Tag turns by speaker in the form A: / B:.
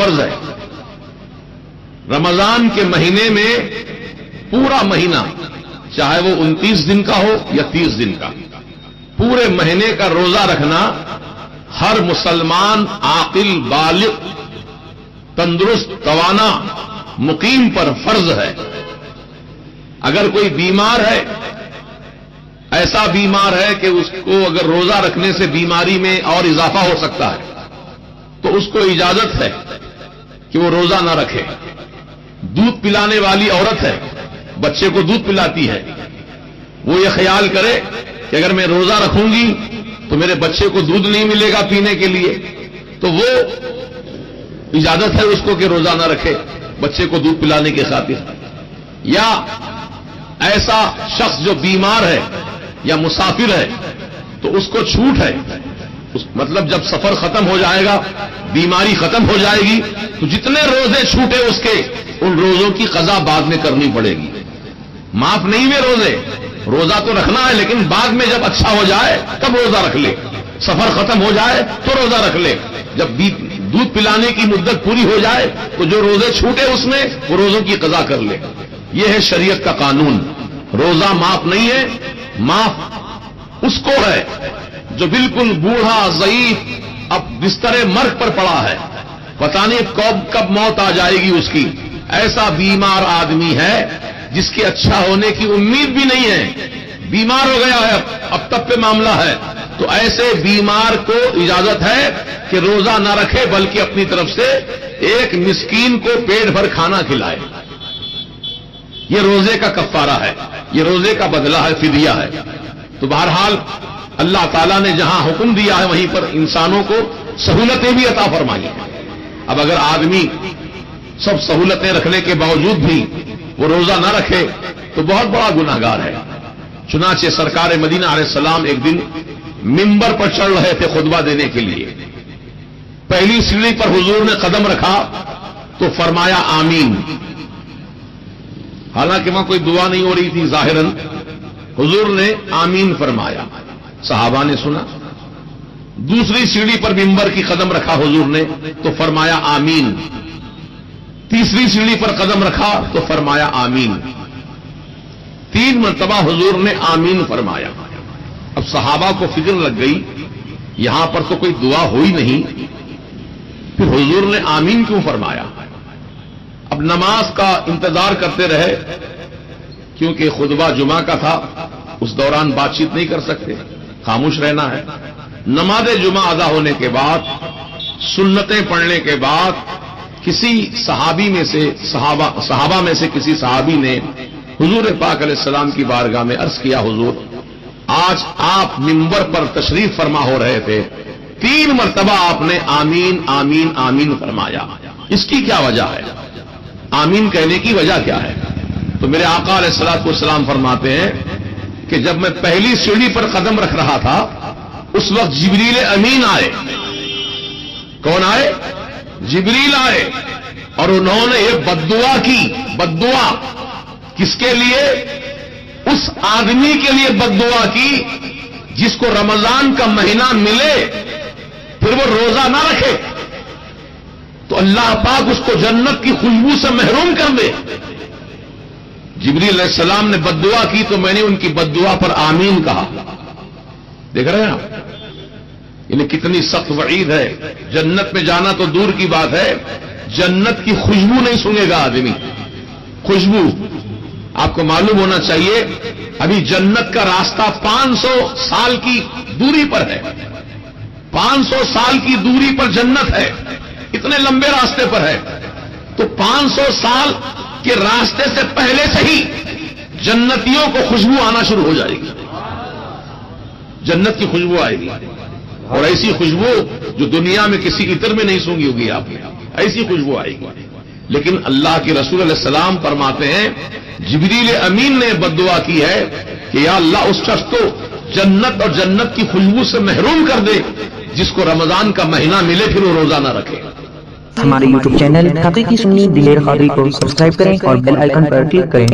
A: فرض ہے۔ رمضان کے مہینے میں پورا مہینہ، چاہے وہ 29 دن کا ہو یا 30 دن کا، پورے مہینے کا روزہ رکھنا ہر مسلمان عاقل بالغ تندرست توانا مقیم پر فرض ہے۔ اگر کوئی بیمار ہے، ایسا بیمار ہے کہ اس کو اگر روزہ رکھنے سے بیماری میں اور اضافہ ہو سکتا ہے تو اس کو اجازت ہے کہ وہ روزہ نہ رکھے۔ دودھ پلانے والی عورت ہے، بچے کو دودھ پلاتی ہے، وہ یہ خیال کرے کہ اگر میں روزہ رکھوں گی تو میرے بچے کو دودھ نہیں ملے گا پینے کے لیے، تو وہ اجازت ہے اس کو کہ روزہ نہ رکھے بچے کو دودھ پلانے کی خاطر۔ یا ایسا شخص جو بیمار ہے یا مسافر ہے تو اس کو چھوٹ ہے، مطلب جب سفر ختم ہو جائے گا، بیماری ختم ہو جائے گی تو جتنے روزے چھوٹے اس کے، ان روزوں کی قضا بعد میں کرنی پڑے گی۔ معاف نہیں ہوئے روزے، روزہ تو رکھنا ہے لیکن بعد میں جب اچھا ہو جائے تب روزہ رکھ لے، سفر ختم ہو جائے تو روزہ رکھ لے، جب دودھ پلانے کی مدت پوری ہو جائے تو جو روزے چھوٹے اس میں وہ روزوں کی قضا کر لے۔ یہ ہے شریعت کا قانون۔ روزہ معاف نہیں ہے، معاف اس کو ہے جو بالکل بوڑھا ضعیف اب بستر مرگ پر پڑا ہے، پتہ نہیں کب موت آ جائے گی اس کی، ایسا بیمار آدمی ہے جس کے اچھا ہونے کی امید بھی نہیں ہے، بیمار ہو گیا ہے، اب تب پہ معاملہ ہے، تو ایسے بیمار کو اجازت ہے کہ روزہ نہ رکھے بلکہ اپنی طرف سے ایک مسکین کو پیٹ بھر کھانا کھلائے۔ یہ روزے کا کفارہ ہے، یہ روزے کا بدلہ ہے، فدیہ ہے۔ تو بہرحال اللہ تعالیٰ نے جہاں حکم دیا ہے وہیں پر انسانوں کو سہولتیں بھی عطا فرمائی ہیں۔ اب اگر آدمی سب سہولتیں رکھنے کے باوجود بھی وہ روزہ نہ رکھے تو بہت بڑا گناہگار ہے۔ چنانچہ سرکار مدینہ علیہ السلام ایک دن منبر پر چڑھ رہے تھے خطبہ دینے کے لیے، پہلی سیڑھی پر حضور نے قدم رکھا تو فرمایا آمین، حالانکہ وہاں کوئی دعا نہیں ہو رہی تھی ظاہراً، حضور نے آمین فرمایا، صحابہ نے سنا۔ دوسری سیڑھی پر منبر کی قدم رکھا حضور نے تو فرمایا آمین، تیسری سیڑھی پر قدم رکھا تو فرمایا آمین، 3 مرتبہ حضور نے آمین فرمایا۔ اب صحابہ کو فکر لگ گئی یہاں پر تو کوئی دعا ہوئی نہیں، پھر حضور نے آمین کیوں فرمایا؟ اب نماز کا انتظار کرتے رہے، کیونکہ خطبہ جمعہ کا تھا، اس دوران بات چیت نہیں کر سکتے، خاموش رہنا ہے۔ نماز جمعہ ادا ہونے کے بعد، سنتیں پڑھنے کے بعد، کسی صحابی میں سے صحابہ میں سے کسی صحابی نے حضور پاک علیہ السلام کی بارگاہ میں عرض کیا، حضور آج آپ منبر پر تشریف فرما ہو رہے تھے، 3 مرتبہ آپ نے آمین آمین آمین فرمایا، اس کی کیا وجہ ہے؟ آمین کہنے کی وجہ کیا ہے؟ تو میرے آقا علیہ الصلوۃ والسلام فرماتے ہیں کہ جب میں پہلی سیڑھی پر قدم رکھ رہا تھا اس وقت جبریل امین آئے۔ کون آئے؟ جبریل آئے، اور انہوں نے یہ بددعا کی۔ بددعا کس کے لیے؟ اس آدمی کے لیے بددعا کی جس کو رمضان کا مہینہ ملے پھر وہ روزہ نہ رکھے تو اللہ پاک اس کو جنت کی خوشبو سے محروم کر دے۔ جبریل علیہ السلام نے بددعا کی تو میں نے ان کی بددعا پر آمین کہا۔ دیکھ رہے ہیں آپ، یعنی کتنی سخت وعید ہے۔ جنت میں جانا تو دور کی بات ہے، جنت کی خوشبو نہیں سنگے گا آدمی۔ خوشبو آپ کو معلوم ہونا چاہیے، ابھی جنت کا راستہ 500 سال کی دوری پر ہے، 500 سال کی دوری پر جنت ہے، اتنے لمبے راستے پر ہے، تو 500 سال کے راستے سے پہلے سے ہی جنتیوں کو خوشبو آنا شروع ہو جائے گی، جنت کی خوشبو آئے گی، اور ایسی خوشبو جو دنیا میں کسی عطر میں نہیں سونگی ہوگی آپ نے، ایسی خوشبو آئے گی۔ لیکن اللہ کے رسول علیہ السلام فرماتے ہیں جبریل امین نے بددعا کی ہے کہ یا اللہ اس شخص کو جنت اور جنت کی خوشبو سے محروم کر دے جس کو رمضان کا مہینہ ملے پھر وہ روزہ نہ رکھے۔
B: ہمارے YouTube چینل حقیقی سنی دلیر قادری کو سبسکرائب کریں اور بیل آئیکن پر کلک کریں۔